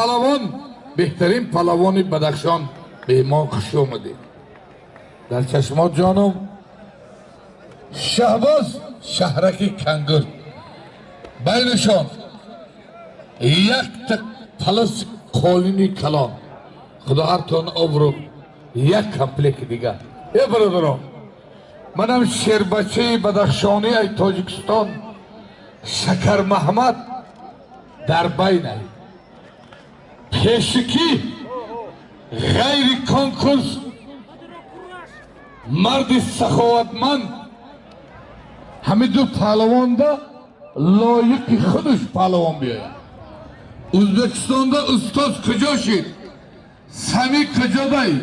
پهلوان بهترین پهلوان بدخشان به ما خوش اومدید. در چشمات جانم شهباز شهرک کنگر بینشان یک تک پلس قالینی کلان خدا هر تون ابرو یک کمپلیک دیگه. ای برادران منم شیربچه بدخشانی ای تاجیکستان شکر محمد در بین ای پیشکی غیر کنکورس مرد سخاوتمند همه دو پهلوان دا لایق خودش پهلوان بیاید. ازبکستان دا استاد کجا شید؟ سمی کجا دای؟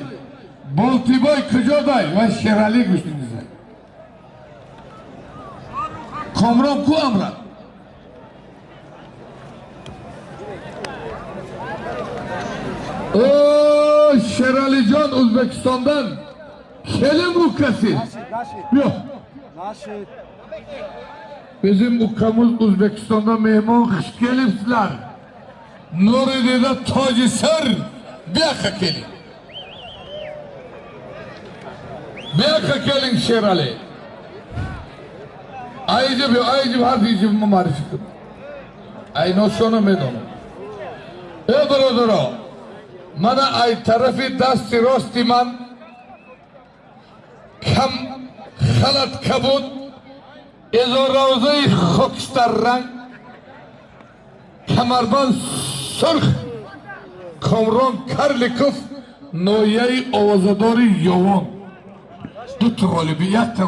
بولتیبای کجا دای؟ و شیرالی گوشتین دیزای کامران کو امران اوه شیرالی جان ازبکستاندن خیلی مو کسی بیا bizim ülkemiz Özbekistan'da mehman hoş gelipsizler. Nuriye'de tacı ser biyaka gelin. Biyaka gelin Şerali. Ayıcı her diyeceğim marifetim. Ayno şunu medonu. Ey brodero, mana ay tarafı dasti rosti man kam halat kabut ازو روزه خاکستر رنگ کمربند سرخ کامران کرلیکوف نویه آوازداری یوان دو تا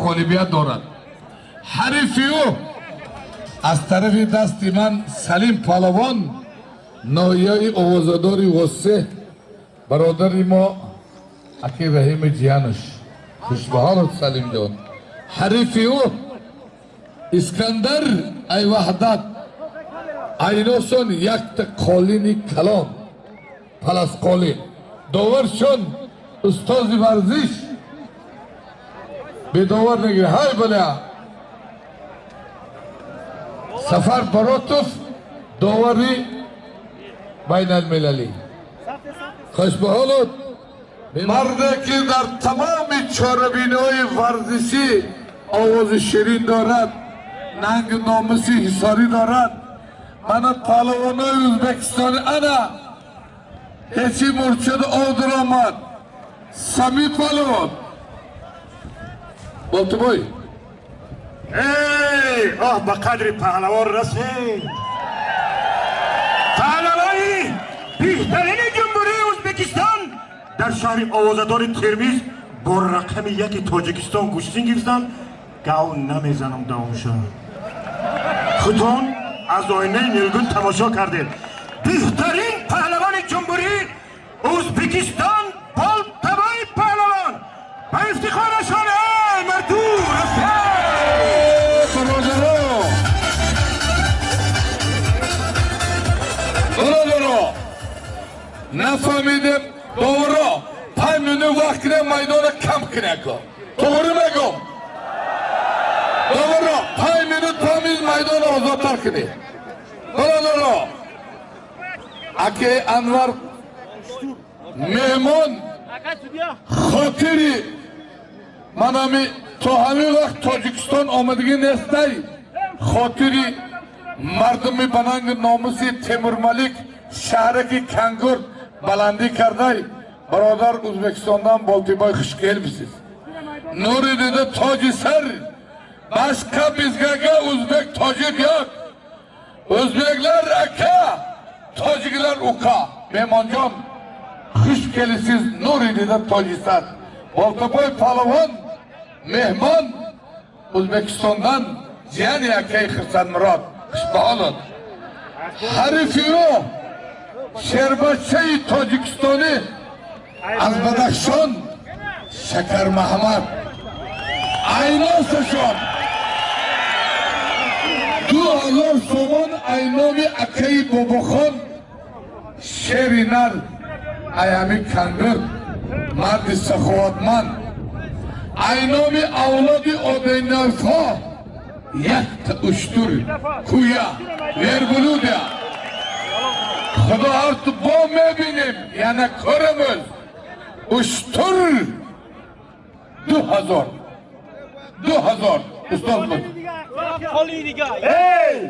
غالبیت دارد. حریفی او از طرف دستی من سلیم پهلوان نویه آوازداری واسه برادری ما اکی رحیم جیانش خوشبهارت سلیم جان. حریفی او اسکندر ای وحدت اینوسون یک تا قالینی کلان پلس قالین داورشون استاذی ورزش به داور نگیره. های بله سفر براتوف داوری بین المللی خوش به حالت مرده که در تمام چاربینهای ورزشی آواز شیرین دارد ننگ ناموسی حساری دارد. من پهلوانای ازبکستان انا هیچی مرشد آدر آمد سمی پهلوان بولتو بای ای آه با قدر پهلوان رسید پهلوانی بهترین جمهوری ازبکستان در شهر آوازدار ترمیز با رقم یک تاجیکستان گوشتین گرفتن گاو نمیزنم داونشان خودتون از آینه نیلگون تماشا کردید. بهترین پهلوان جمهوری ازبکستان بولتبای پهلوان با افتخارشان مردو برادرو نفهمیدم دورا 5 minut وقت کنه میدان کم کنه کن طوری میگم دورا 5 minut تمیز میدان آزادتر کنه. برادرو اگه انور مهمان خاطری من همی تا همین وقت تاجیکستان آمدگی نیستی خاطری مردمی بنانگ ناموسی تیمور ملیک شهرکی کنگر بلندی کرده برادر ازبکستاندن بولتیبای خوشگل بیسیز نوری دیده تاجی سر başka bizgege Uzbek Tacik yok. Özbekler eka, Tacikler uka. Mehmancan, hoş gelisiz Nuri'de de Tacikistan. Boltaboy Palavan, mehman Uzbekistan'dan Cihani Ekay Hırsan Murat. Hoşbahalın. Harifi o, Şerbaçay Tacikistan'ı az Badakşan, Şeker Mahmud. Aynı olsun. Dualar soman aynami akayı babakhan şerinar ayami kandır mardi sakhavatman aynami avladi odeynarfa yakta uçtur kuya ver buluda خدا artık bu میبینیم یعنی کرمز اشتر 2000 استاد بود ای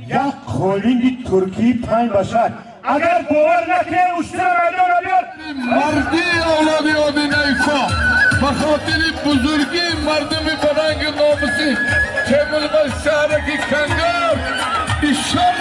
یک کلینگ ترکی 5 باشد اگر باور نکنه اشتر میدان بیار مردی اولادی آبی نیفا بخاطر بزرگی مردم فرنگ ناموسی که ملغا شهرکی کنگار ایشان